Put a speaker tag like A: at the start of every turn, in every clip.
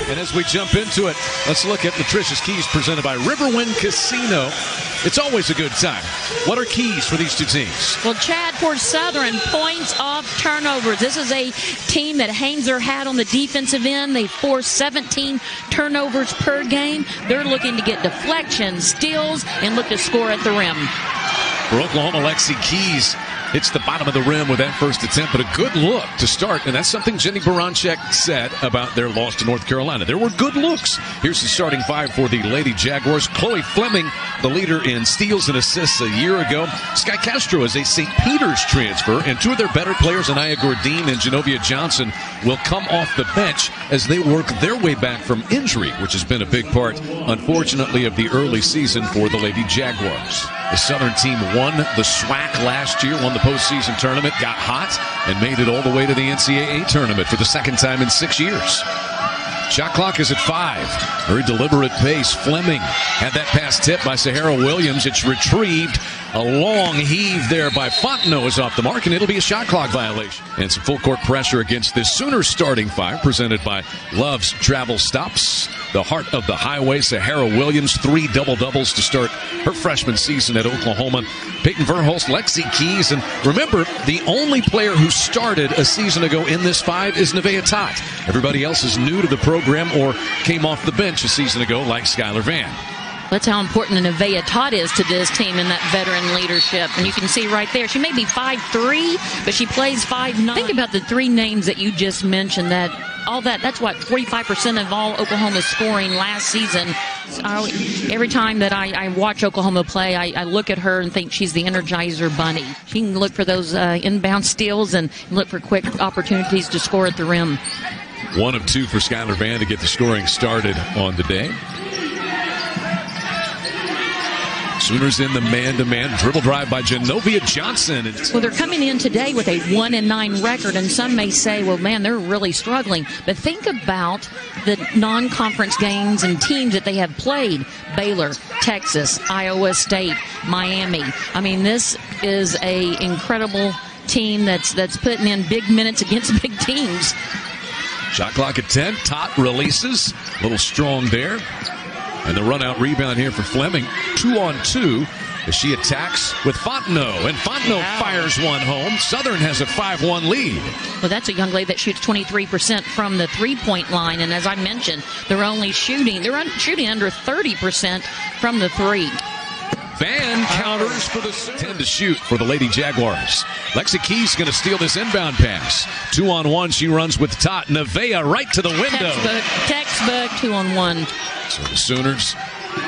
A: And as we jump into it, let's look at Nutritious Keys presented by Riverwind Casino. It's always a good time. What are keys for these two teams?
B: Well, Chad, for Southern, points off turnovers. This is a team that hangs their hat on the defensive end. They force 17 turnovers per game. They're looking to get deflections, steals, and look to score at the rim.
A: For Oklahoma, Lexi Keys hits the bottom of the rim with that first attempt, but a good look to start, and that's something Jenny Baranczyk said about their loss to North Carolina. There were good looks. Here's the starting five for the Lady Jaguars. Chloe Fleming, the leader in steals and assists a year ago. Sky Castro is a St. Peter's transfer, and two of their better players, Anaya Gordine and Genovia Johnson, will come off the bench as they work their way back from injury, which has been a big part, unfortunately, of the early season for the Lady Jaguars. The Southern team won the SWAC last year, won the postseason tournament, got hot, and made it all the way to the NCAA tournament for the second time in 6 years. Shot clock is at 5. Very deliberate pace. Fleming had that pass tipped by Sahara Williams. It's retrieved. A long heave there by Fontenot is off the mark, and it'll be a shot clock violation. And some full court pressure against this Sooners starting five, presented by Love's Travel Stops. The heart of the highway, Sahara Williams, 3 double-doubles to start her freshman season at Oklahoma. Peyton Verhulst, Lexi Keys, and remember, the only player who started a season ago in this five is Nevaeh Tott. Everybody else is new to the program or came off the bench a season ago, like Skylar Vann.
B: That's how important Nevaeh Tott is to this team in that veteran leadership. And you can see right there, she may be 5'3", but she plays 5'9". Think about the three names that you just mentioned. That's what, 45% of all Oklahoma's scoring last season. Every time that I watch Oklahoma play, I look at her and think she's the Energizer Bunny. She can look for those inbound steals and look for quick opportunities to score at the rim.
A: 1 of 2 for Skylar Vann to get the scoring started on the day. Sooners in the man-to-man dribble drive by Genovia Johnson.
B: Well, they're coming in today with a 1-9 record, and some may say, well, man, they're really struggling. But think about the non-conference games and teams that they have played. Baylor, Texas, Iowa State, Miami. I mean, this is a incredible team that's putting in big minutes against big teams.
A: Shot clock at 10. Tott releases. A little strong there. And the run-out rebound here for Fleming. 2-on-2 as she attacks with Fontenot. And Fontenot fires one home. Southern has a 5-1 lead.
B: Well, that's a young lady that shoots 23% from the three-point line. And as I mentioned, they're shooting under 30% from the three.
A: Vann counters for the 10 to shoot for the Lady Jaguars. Lexi Keys going to steal this inbound pass. 2-on-1, she runs with Tott. Nevaeh right to the window.
B: Textbook 2-on-1.
A: So the Sooners,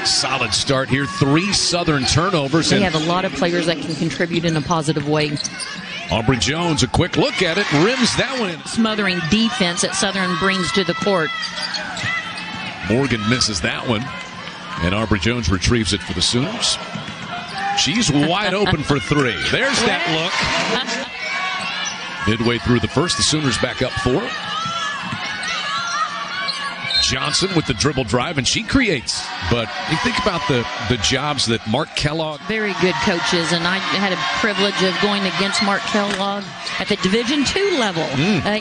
A: solid start here. 3 Southern turnovers.
B: They have a lot of players that can contribute in a positive way.
A: Aubrey Jones, a quick look at it, rims that one in.
B: Smothering defense that Southern brings to the court.
A: Morgan misses that one, and Aubrey Jones retrieves it for the Sooners. She's wide open for 3. There's that look. Midway through the first, the Sooners back up 4. Johnson with the dribble drive, and she creates. But you think about the jobs that Mark Kellogg.
B: Very good coaches, and I had a privilege of going against Mark Kellogg at the Division II level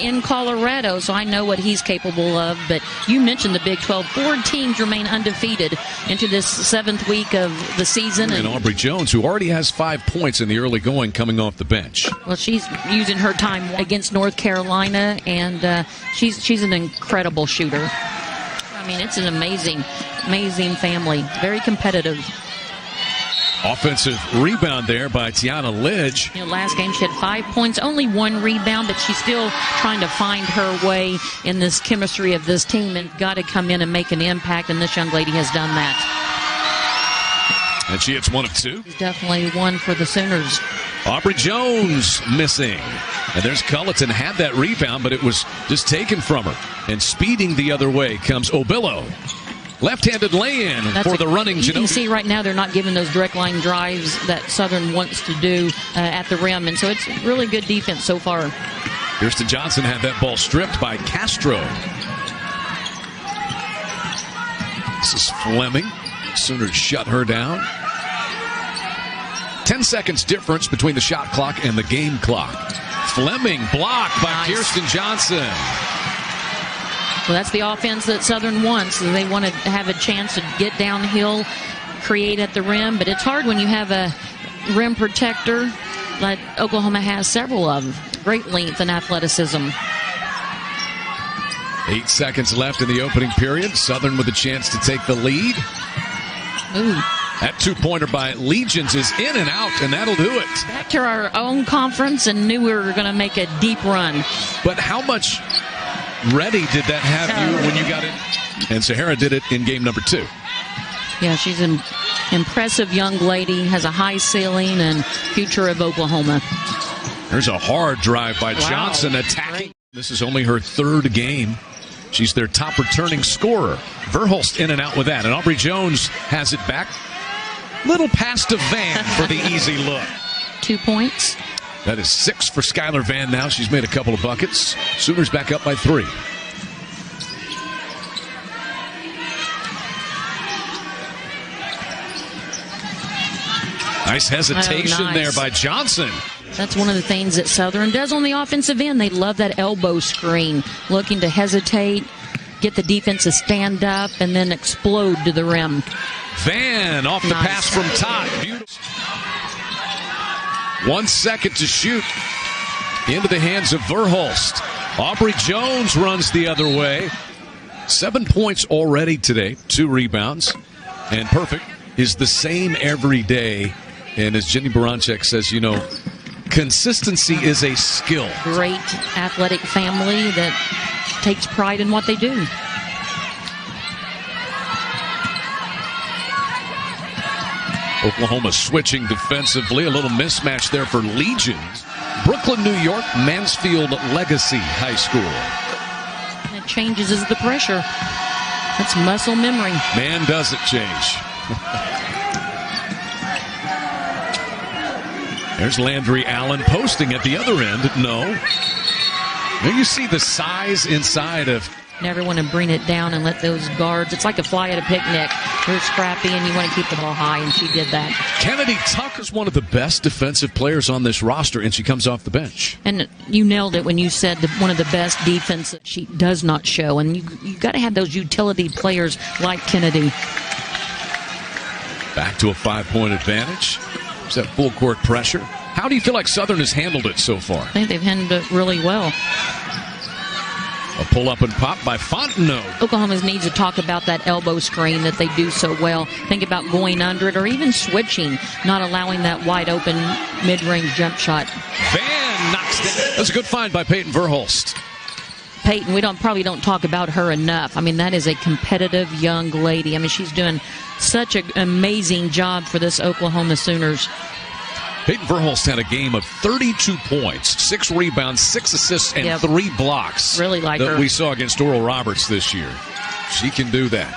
B: in Colorado, so I know what he's capable of. But you mentioned the Big 12. 4 teams remain undefeated into this 7th week of the season.
A: And Aubrey Jones, who already has 5 points in the early going, coming off the bench.
B: Well, she's using her time against North Carolina, and she's an incredible shooter. I mean, it's an amazing family. Very competitive.
A: Offensive rebound there by Tiana Lidge.
B: Last game she had 5 points, only 1 rebound, but she's still trying to find her way in this chemistry of this team and got to come in and make an impact, and this young lady has done that.
A: And she hits 1 of 2.
B: Definitely one for the Sooners.
A: Aubrey Jones missing. And there's Culleton, had that rebound, but it was just taken from her. And speeding the other way comes Obillo. Left-handed lay-in for the running Genovia.
B: You can see right now they're not giving those direct line drives that Southern wants to do at the rim. And so it's really good defense so far.
A: Kirsten Johnson had that ball stripped by Castro. This is Fleming. Sooners shut her down. 10 seconds difference between the shot clock and the game clock. Fleming blocked by Kirsten Johnson.
B: Well, that's the offense that Southern wants. They want to have a chance to get downhill, create at the rim, but it's hard when you have a rim protector like Oklahoma has several of. Great length and athleticism.
A: 8 seconds left in the opening period. Southern with a chance to take the lead.
B: Ooh.
A: That two-pointer by Legions is in and out, and that'll do it.
B: Back to our own conference and knew we were going to make a deep run.
A: But how much ready did that have you when you got it? And Sahara did it in game number 2.
B: Yeah, she's an impressive young lady, has a high ceiling and future of Oklahoma.
A: There's a hard drive by Johnson attacking.
B: Great.
A: This is only her 3rd game. She's their top returning scorer. Verhulst in and out with that. And Aubrey Jones has it back. Little pass to Van for the easy look.
B: 2 points.
A: That is 6 for Skylar Van now. She's made a couple of buckets. Sooners back up by 3. Nice hesitation there by Johnson.
B: That's one of the things that Southern does on the offensive end. They love that elbow screen, looking to hesitate, get the defense to stand up, and then explode to the rim.
A: Van off the pass from Todd. Beautiful. 1 second to shoot. Into the hands of Verhulst. Aubrey Jones runs the other way. 7 points already today. 2 rebounds. And perfect is the same every day. And as Jenny Baranczyk says, you know, consistency is a skill.
B: Great athletic family that takes pride in what they do.
A: Oklahoma switching defensively. A little mismatch there for Legions. Brooklyn, New York, Mansfield Legacy High School.
B: It changes as the pressure. That's muscle memory.
A: Man, does it change. There's Landry Allen posting at the other end. No. Now you see the size inside of.
B: Never want to bring it down and let those guards. It's like a fly at a picnic. You're scrappy and you want to keep the ball high, and she did that.
A: Kennedy Tucker's one of the best defensive players on this roster, and she comes off the bench.
B: And you nailed it when you said one of the best defense that she does not show. And you got to have those utility players like Kennedy.
A: Back to a 5-point advantage. Is that full court pressure? How do you feel like Southern has handled it so far?
B: I think they've handled it really well.
A: A pull-up and pop by Fontenot.
B: Oklahoma needs to talk about that elbow screen that they do so well. Think about going under it or even switching, not allowing that wide-open mid-range jump shot.
A: Van knocks down. That's a good find by Peyton Verhulst.
B: Peyton, we probably don't talk about her enough. I mean, that is a competitive young lady. I mean, she's doing such an amazing job for this Oklahoma Sooners.
A: Peyton Verhulst had a game of 32 points, 6 rebounds, 6 assists, and 3 blocks.
B: Really like
A: that
B: her.
A: We saw against Oral Roberts this year. She can do that.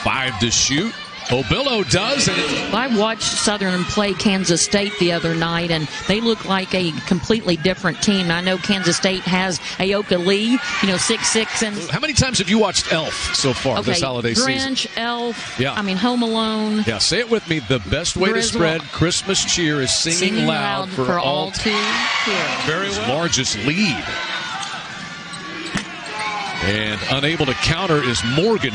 A: 5 to shoot. Obillo does. And
B: I watched Southern play Kansas State the other night, and they look like a completely different team. I know Kansas State has Ayoka Lee, 6'6". And
A: how many times have you watched Elf so far this holiday season?
B: Grinch, Elf,
A: yeah.
B: Home Alone.
A: Yeah, say it with me. The best way to spread Christmas cheer is singing loud for all to hear. Very well. Largest lead. And unable to counter is Morgan.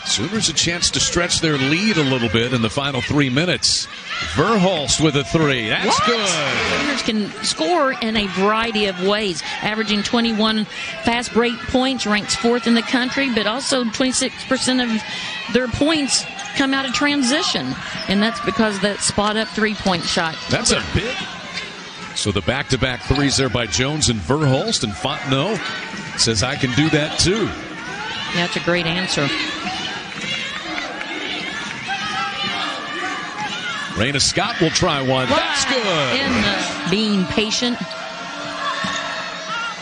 A: Sooners a chance to stretch their lead a little bit in the final 3 minutes. Verhulst with a 3. That's good.
B: Sooners can score in a variety of ways, averaging 21 fast break points, ranks 4th in the country, but also 26% of their points come out of transition. And that's because of that spot-up 3-point shot.
A: That's a bit. So the back-to-back 3s there by Jones and Verhulst, and Fontenot says, I can do that too.
B: Yeah, that's a great answer.
A: Raina Scott will try one. That's good.
B: And being patient.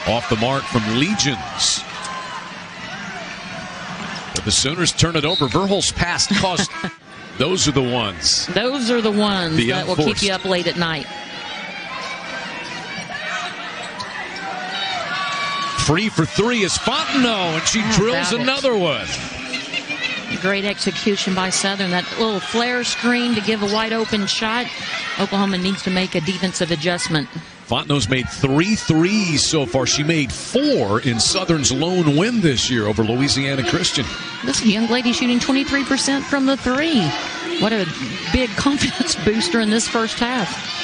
A: Off the mark from Legions. But the Sooners turn it over. Verhulst's pass cost. Those are the ones.
B: Those are the ones that will keep you up late at night.
A: Free for 3 is Fontenot, and she drills another one.
B: Great execution by Southern. That little flare screen to give a wide open shot. Oklahoma needs to make a defensive adjustment.
A: Fontenot's made 3 threes so far. She made 4 in Southern's lone win this year over Louisiana Christian.
B: This young lady shooting 23% from the 3. What a big confidence booster in this first half.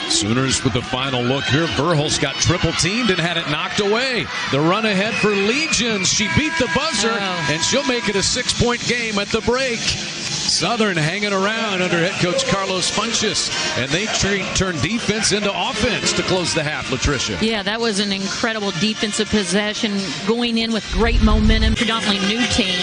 A: Sooners with the final look here. Verhulst got triple teamed and had it knocked away. The run ahead for Legions. She beat the buzzer, and she'll make it a 6-point game at the break. Southern hanging around under head coach Carlos Funchess, and they turn defense into offense to close the half, Latricia.
B: Yeah, that was an incredible defensive possession, going in with great momentum. Predominantly new team,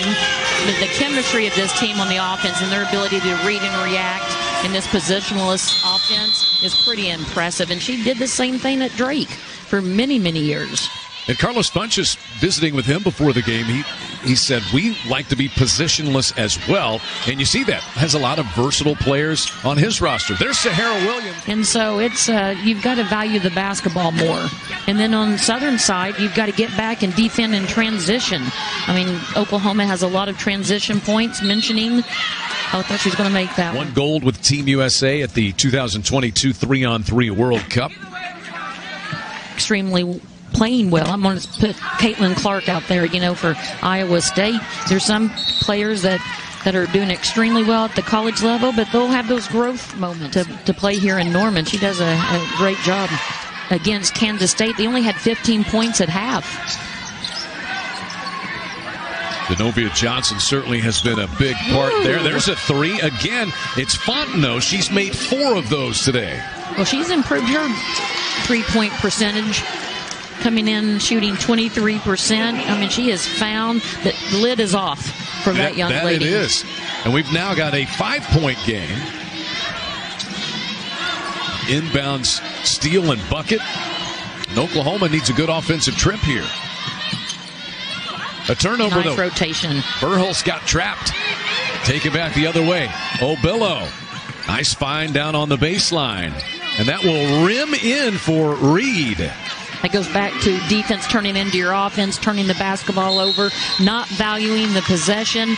B: but the chemistry of this team on the offense and their ability to read and react in this positionless offense is pretty impressive. And she did the same thing at Drake for many, many years.
A: And Carlos Funchess, visiting with him before the game, he said, we like to be positionless as well. And you see that. Has a lot of versatile players on his roster. There's Sahara Williams.
B: And so it's you've got to value the basketball more. And then on the Southern side, you've got to get back and defend in transition. I mean, Oklahoma has a lot of transition points, mentioning. I thought she was going to make that one.
A: Won gold with Team USA at the 2022 3-on-3 World Cup.
B: Extremely playing well. I'm going to put Caitlin Clark out there, for Iowa State. There's some players that are doing extremely well at the college level, but they'll have those growth moments to play here in Norman. She does a great job against Kansas State. They only had 15 points at half.
A: Zenobia Johnson certainly has been a big part there. There's a 3. Again, it's Fontenot. She's made 4 of those today.
B: Well, she's improved her 3-point percentage, coming in shooting 23%. I mean, she has found that the lid is off for that young lady.
A: It is. And we've now got a 5-point game. Inbounds steal and bucket. And Oklahoma needs a good offensive trip here. A turnover,
B: nice rotation.
A: Verhulst got trapped. Take it back the other way. Obillo. Nice find down on the baseline. And that will rim in for Reed.
B: That goes back to defense turning into your offense, turning the basketball over, not valuing the possession.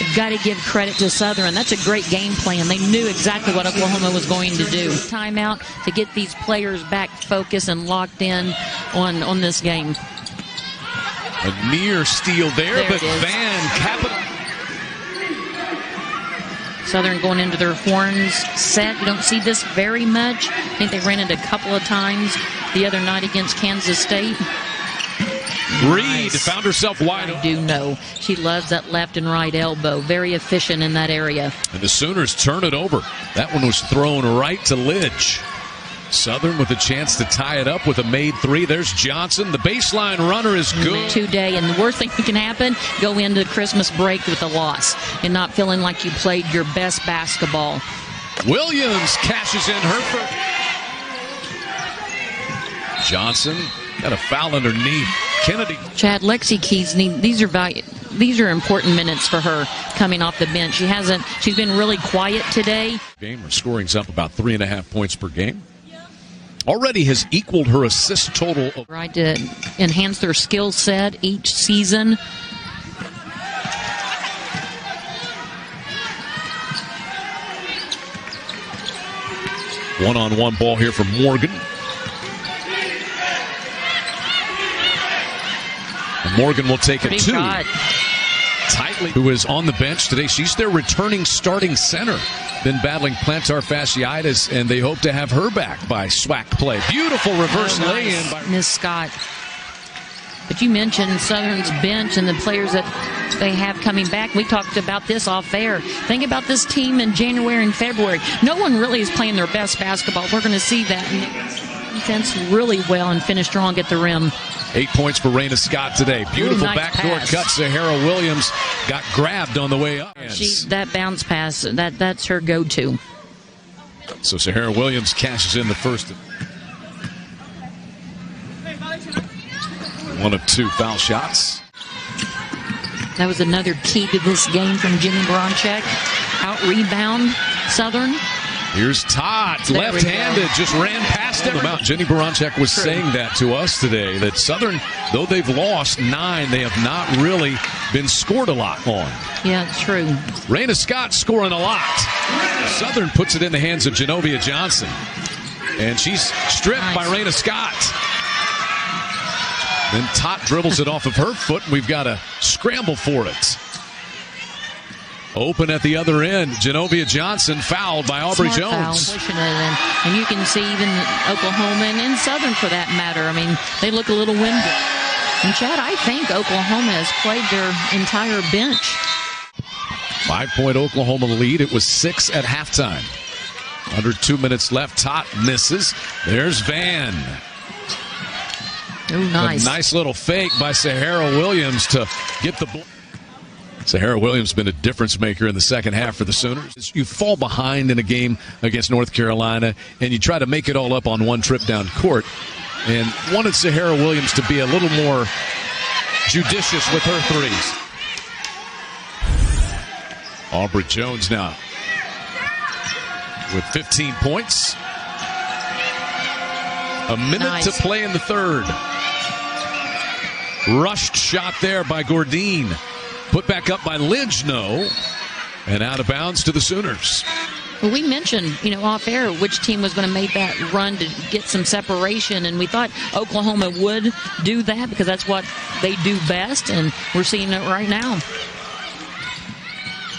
B: You've got to give credit to Southern. That's a great game plan. They knew exactly what Oklahoma was going to do. Timeout to get these players back focused and locked in on this game.
A: A near steal there but Van Capital.
B: Southern going into their horns set. You don't see this very much. I think they ran it a couple of times the other night against Kansas State.
A: Reed found herself wide open.
B: I do know. She loves that left and right elbow. Very efficient in that area.
A: And the Sooners turn it over. That one was thrown right to Lidge. Southern with a chance to tie it up with a made 3. There's Johnson. The baseline runner is good.
B: Today, and the worst thing that can happen, go into Christmas break with a loss and not feeling like you played your best basketball.
A: Williams cashes in her first. Johnson got a foul underneath. Kennedy.
B: Chad, Lexi Keys, these are important minutes for her coming off the bench. She's been really quiet today.
A: Her scoring's up about 3.5 points per game. Already has equaled her assist total.
B: Right, to enhance their skill set each season.
A: One-on-one ball here from Morgan. And Morgan will take a 2. Tightly, who is on the bench today. She's their returning starting center. Been battling plantar fasciitis, and they hope to have her back by SWAC play. Beautiful reverse lay-in by
B: Miss Scott. But you mentioned Southern's bench and the players that they have coming back. We talked about this off air. Think about this team in January and February. No one really is playing their best basketball. We're going to see that. Defense really well and finish strong at the rim.
A: 8 points for Raina Scott today. Beautiful
B: nice
A: backdoor
B: pass.
A: cut. Sahara Williams got grabbed on the way up.
B: That bounce pass, that's her go-to.
A: So Sahara Williams cashes in the first. 1 of 2 foul shots.
B: That was another key to this game from Jenny Bronchek. Out-rebound Southern.
A: Here's Todd, left-handed, just ran past him. Jenny Baranchek was saying that to us today, that Southern, though they've lost 9, they have not really been scored a lot on.
B: Yeah, it's true.
A: Raina Scott scoring a lot. Southern puts it in the hands of Zenobia Johnson. And she's stripped by Raina Scott. Then Tot dribbles it off of her foot, and we've got to scramble for it. Open at the other end. Genovia Johnson fouled by Aubrey
B: Smart
A: Jones.
B: Foul, pushing it in. And you can see even Oklahoma and Southern for that matter. I mean, they look a little winded. And Chad, I think Oklahoma has played their entire bench.
A: 5-point Oklahoma lead. It was 6 at halftime. Under 2 minutes left. Tot misses. There's Van.
B: Oh, nice.
A: A nice little fake by Sahara Williams to get the ball. Sahara Williams been a difference maker in the second half for the Sooners. You fall behind in a game against North Carolina, and you try to make it all up on one trip down court. And wanted Sahara Williams to be a little more judicious with her threes. Aubrey Jones now with 15 points. A minute to play in the third. Rushed shot there by Gordine. Put back up by Lidge, and out of bounds to the Sooners.
B: Well, we mentioned, off air which team was going to make that run to get some separation, and we thought Oklahoma would do that because that's what they do best, and we're seeing it right now.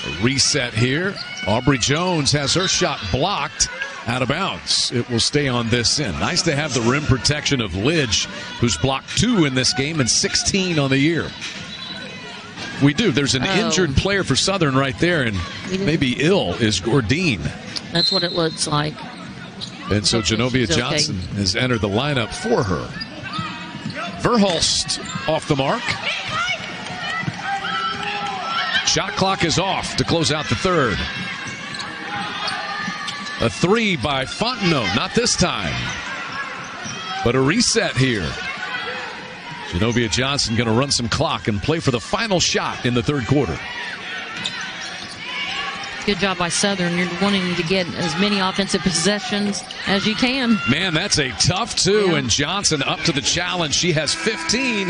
A: A reset here. Aubrey Jones has her shot blocked out of bounds. It will stay on this end. Nice to have the rim protection of Lidge, who's blocked 2 in this game and 16 on the year. We do. There's an injured player for Southern right there, and maybe ill is Gordine.
B: That's what it looks like.
A: And so Genovia Johnson has entered the lineup for her. Verhulst off the mark. Shot clock is off to close out the third. A 3 by Fontenot. Not this time. But a reset here. Genovia Johnson going to run some clock and play for the final shot in the third quarter.
B: Good job by Southern. You're wanting to get as many offensive possessions as you can. Man,
A: that's a tough 2, and Johnson up to the challenge. She has 15.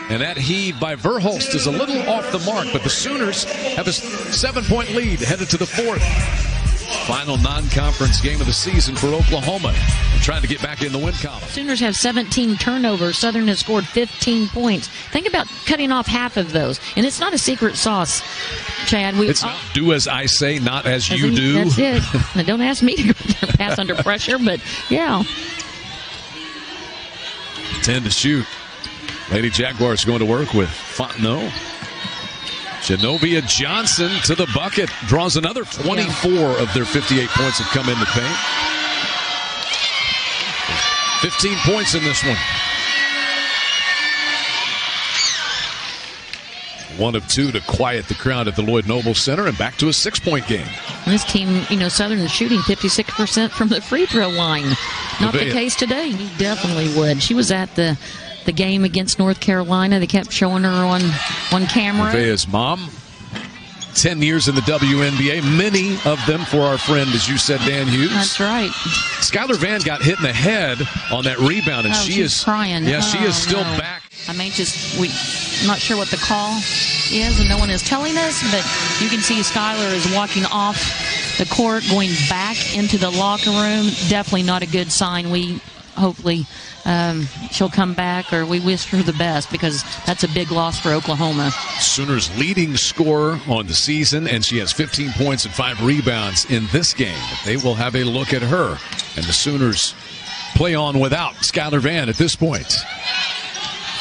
A: And that heave by Verhulst is a little off the mark, but the Sooners have a 7-point lead headed to the fourth. Final non-conference game of the season for Oklahoma. Trying to get back in the win column.
B: Sooners have 17 turnovers. Southern has scored 15 points. Think about cutting off half of those. And it's not a secret sauce, Chad.
A: It's not do as I say, not as you do.
B: That's it. Now, don't ask me to pass under pressure, but yeah.
A: 10 to shoot. Lady Jaguars going to work with Fontenot. Genovia Johnson to the bucket. Draws another 24 of their 58 points have come in the paint. 15 points in this one. 1 of 2 to quiet the crowd at the Lloyd Noble Center, and back to a 6-point game.
B: This team, Southern is shooting 56% from the free throw line. Not the case today. He definitely would. She was at the game against North Carolina. They kept showing her on camera.
A: Nevaeh's mom, 10 years in the WNBA, many of them for our friend, as you said, Dan Hughes.
B: That's right.
A: Skylar Van got hit in the head on that rebound, and she is
B: crying.
A: Yeah, she is still back.
B: I'm anxious. We're not sure what the call is, and no one is telling us, but you can see Skylar is walking off the court, going back into the locker room. Definitely not a good sign. Hopefully she'll come back, or we wish her the best, because that's a big loss for Oklahoma.
A: Sooners leading scorer on the season, and she has 15 points and 5 rebounds in this game. They will have a look at her, and the Sooners play on without Skylar Van at this point.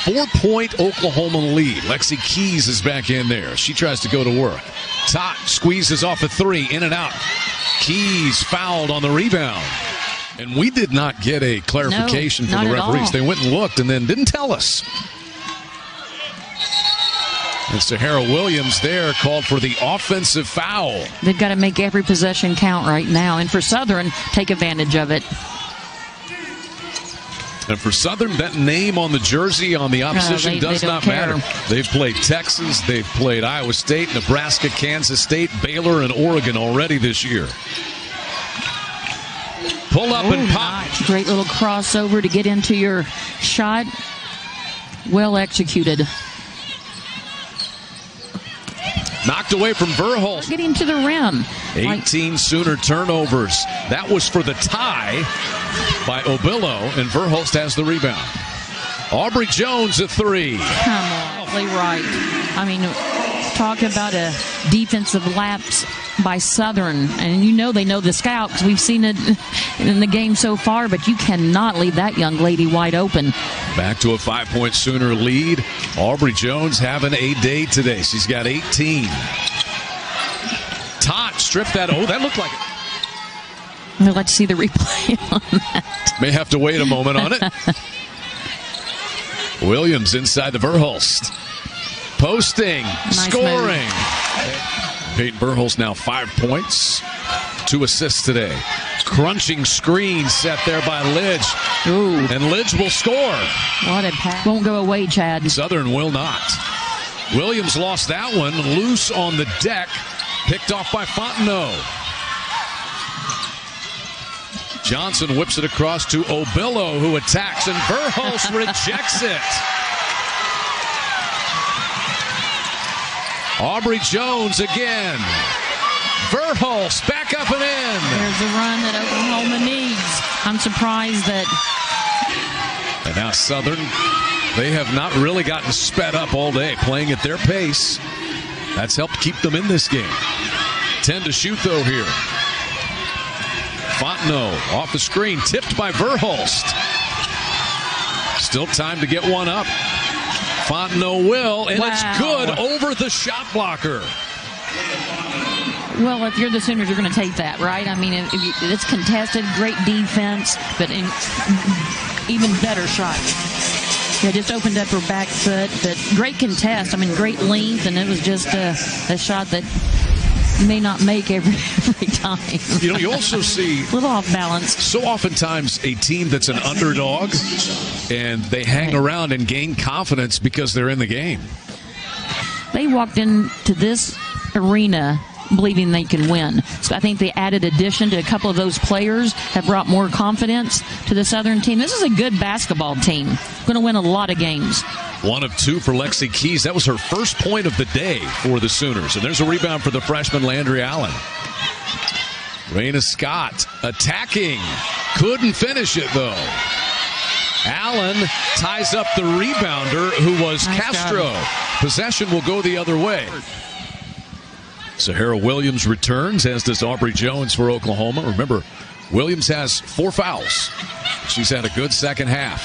A: 4-point Oklahoma lead. Lexi Keys is back in there. She tries to go to work. Tot squeezes off a 3, in and out. Keys fouled on the rebound. And we did not get a clarification from the referees. They went and looked and then didn't tell us. And Sahara Williams there called for the offensive foul.
B: They've got to make every possession count right now. And for Southern, take advantage of it.
A: And for Southern, that name on the jersey on the opposition does not matter. They've played Texas, they've played Iowa State, Nebraska, Kansas State, Baylor, and Oregon already this year. Pull up and pop.
B: Nice. Great little crossover to get into your shot. Well executed.
A: Knocked away from Verhulst.
B: Getting to the rim.
A: 18 Sooner turnovers. That was for the tie by Obillo, and Verhulst has the rebound. Aubrey Jones at 3.
B: Come on, play right. I mean, talk about a defensive lapse by Southern, and they know the scout because we've seen it in the game so far, but you cannot leave that young lady wide open.
A: Back to a 5-point Sooner lead. Aubrey Jones having a day today. She's got 18. Todd stripped that. Oh, that looked like it.
B: I'd like to see the replay on that.
A: May have to wait a moment on it. Williams inside the Verhulst. Posting,
B: nice
A: scoring.
B: Move.
A: Peyton Verhulst now 5 points, 2 assists today. Crunching screen set there by Lidge.
B: Ooh.
A: And Lidge will score.
B: What a pass. Won't go away, Chad.
A: Southern will not. Williams lost that one. Loose on the deck. Picked off by Fontenot. Johnson whips it across to Obillo, who attacks, and Verhulst rejects it. Aubrey Jones again. Verhulst back up and in.
B: There's a run that Oklahoma needs. I'm surprised that.
A: And now Southern, they have not really gotten sped up all day, playing at their pace. That's helped keep them in this game. 10 to shoot, though, here. Fontenot off the screen, tipped by Verhulst. Still time to get one up. Fontenot will, and It's good over the shot blocker.
B: Well, if you're the Sooners, you're going to take that, right? I mean, it's contested, great defense, but even better shot. Yeah, just opened up her back foot, but great contest. I mean, great length, and it was just a shot that may not make every time.
A: You also see
B: a little off balance.
A: So oftentimes a team that's an underdog and they hang around and gain confidence because they're in the game.
B: They walked into this arena believing they can win. So I think the added addition to a couple of those players have brought more confidence to the Southern team. This is a good basketball team. Going to win a lot of games.
A: 1 of 2 for Lexi Keys. That was her first point of the day for the Sooners. And there's a rebound for the freshman Landry Allen. Raina Scott attacking. Couldn't finish it, though. Allen ties up the rebounder, who was nice Castro.
B: Job.
A: Possession will go the other way. Sahara Williams returns, as does Aubrey Jones for Oklahoma. Remember, Williams has 4 fouls. She's had a good second half.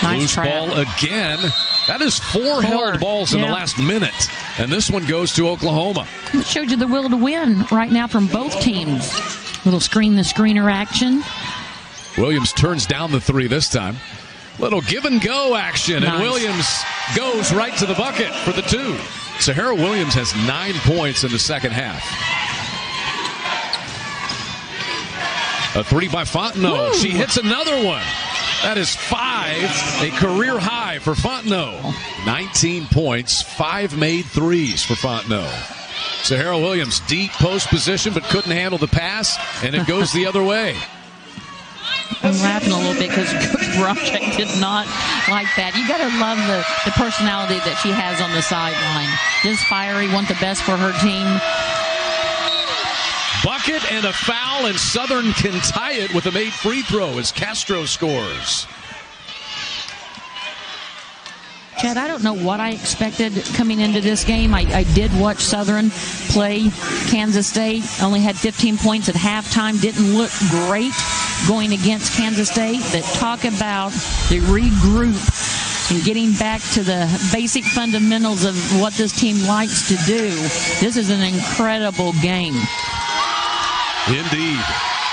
B: Nice
A: Loose ball again. That is 4 held balls in the last minute. And this one goes to Oklahoma.
B: It showed you the will to win right now from both teams. Little screen-the-screener action.
A: Williams turns down the 3 this time. Little give-and-go action.
B: Nice.
A: And Williams goes right to the bucket for the 2. Sahara Williams has 9 points in the second half. A 3 by Fontenot.
B: Woo.
A: She hits another one. That is 5, a career high for Fontenot. 19 points, 5 made threes for Fontenot. Sahara Williams, deep post position, but couldn't handle the pass, and it goes the other way.
B: I'm laughing a little bit because Coach Bromchek did not like that. You got to love the personality that she has on the sideline. Just fiery, want the best for her team.
A: Bucket and a foul, and Southern can tie it with a made free throw as Castro scores.
B: Chad, I don't know what I expected coming into this game. I did watch Southern play Kansas State. Only had 15 points at halftime. Didn't look great going against Kansas State. But talk about the regroup and getting back to the basic fundamentals of what this team likes to do. This is an incredible game.
A: Indeed.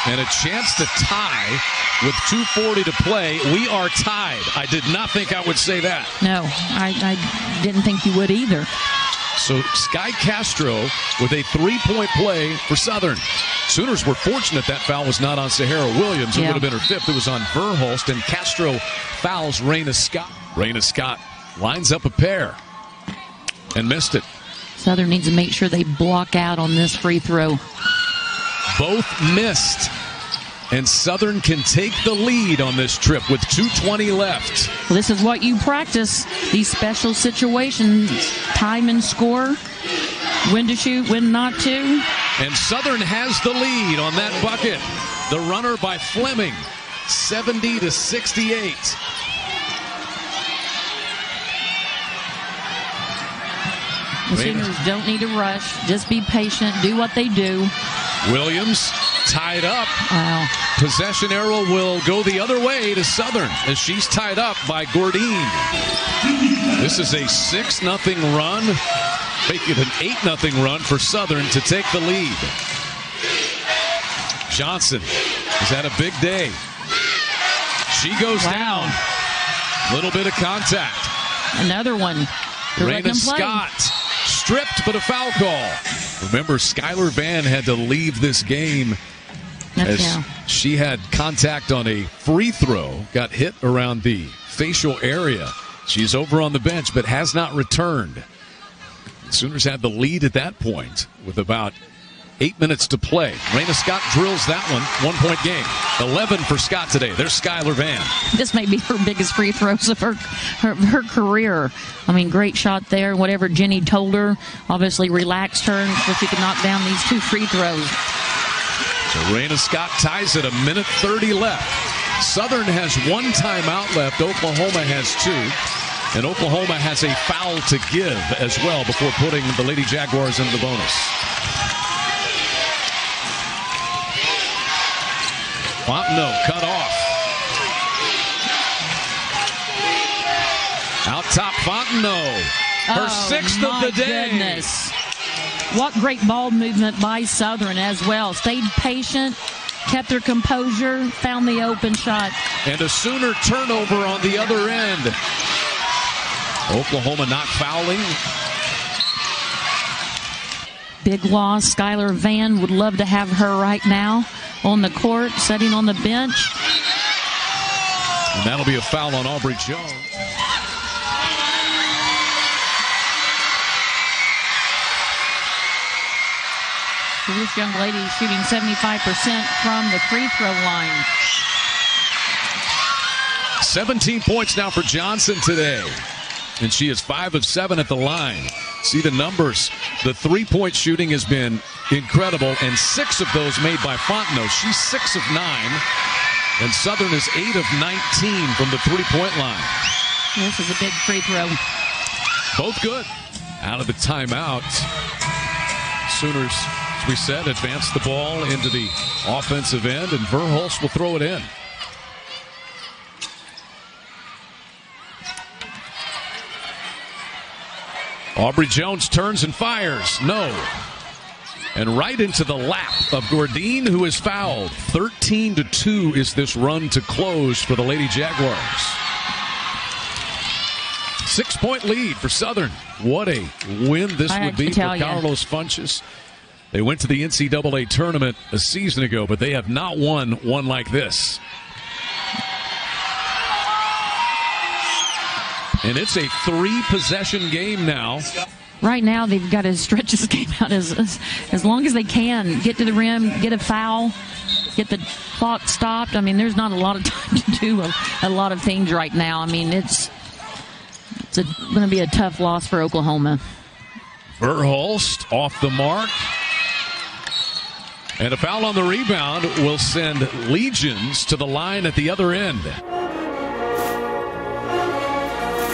A: And a chance to tie with 2:40 to play. We are tied. I did not think I would say that.
B: No, I didn't think you would either.
A: So Sky Castro with a 3-point play for Southern. Sooners were fortunate that foul was not on Sahara Williams. It would have been her 5th. It was on Verhulst, and Castro fouls Raina Scott. Raina Scott lines up a pair and missed it.
B: Southern needs to make sure they block out on this free throw.
A: Both missed. And Southern can take the lead on this trip with 2:20 left.
B: Well, this is what you practice, these special situations, time and score. When to shoot, when not to.
A: And Southern has the lead on that bucket. The runner by Fleming, 70-68.
B: The Sooners don't need to rush. Just be patient. Do what they do.
A: Williams tied up.
B: Wow.
A: Possession arrow will go the other way to Southern as she's tied up by Gordine. This is a 6-0 run. Make it an 8-0 run for Southern to take the lead. Johnson has had a big day. She goes down. Little bit of contact.
B: Another one.
A: Raina Scott stripped, but a foul call. Remember, Skylar Vann had to leave this game as she had contact on a free throw, got hit around the facial area. She's over on the bench, but has not returned. The Sooners had the lead at that point with about 8 minutes to play. Raina Scott drills that one. 1-point game. 11 for Scott today. There's Skylar Vann.
B: This may be her biggest free throws of her career. I mean, great shot there. Whatever Jenny told her obviously relaxed her so she could knock down these 2 free throws.
A: So Raina Scott ties it, 1:30 left. Southern has 1 timeout left. Oklahoma has 2. And Oklahoma has a foul to give as well before putting the Lady Jaguars into the bonus. Fontenot cut off. Out top, Fontenot. Her 6th of the day.
B: Goodness. What great ball movement by Southern as well. Stayed patient, kept their composure, found the open shot.
A: And a Sooner turnover on the other end. Oklahoma not fouling.
B: Big loss. Skylar Vann would love to have her right now on the court, sitting on the bench.
A: And that'll be a foul on Aubrey Jones.
B: So this young lady is shooting 75% from the free throw line.
A: 17 points now for Johnson today. And she is 5 of 7 at the line. See the numbers. The 3-point shooting has been incredible, and 6 of those made by Fontenot. She's 6 of 9, and Southern is 8 of 19 from the 3-point line.
B: This is a big free throw.
A: Both good. Out of the timeout. Sooners, as we said, advance the ball into the offensive end, and Verhulst will throw it in. Aubrey Jones turns and fires. No. And right into the lap of Gordine, who is fouled. 13-2 is this run to close for the Lady Jaguars. 6-point lead for Southern. What a win this would be for Carlos Funches. They went to the NCAA tournament a season ago, but they have not won one like this. And it's a 3-possession game now.
B: Right now, they've got to stretch this game out as long as they can. Get to the rim, get a foul, get the clock stopped. I mean, there's not a lot of time to do a lot of things right now. I mean, it's going to be a tough loss for Oklahoma.
A: Verhulst off the mark. And a foul on the rebound will send Legions to the line at the other end.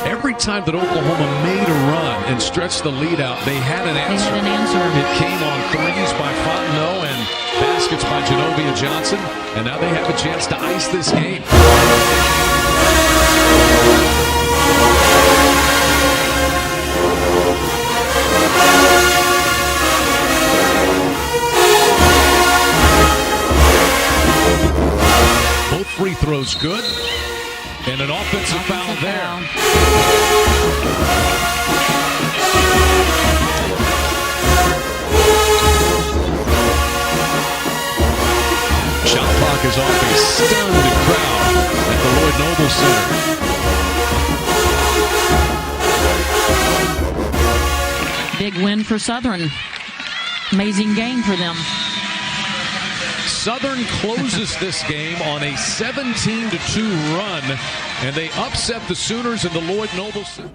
A: Every time that Oklahoma made a run and stretched the lead out, they had an answer. It came on threes by Fontenot and baskets by Genovia Johnson, and now they have a chance to ice this game. Both free throws good. And an offensive foul there. Shot clock is off. A stunned crowd at the Lloyd Noble Center.
B: Big win for Southern. Amazing game for them.
A: Southern closes this game on a 17-2 run, and they upset the Sooners in the Lloyd Noble Center.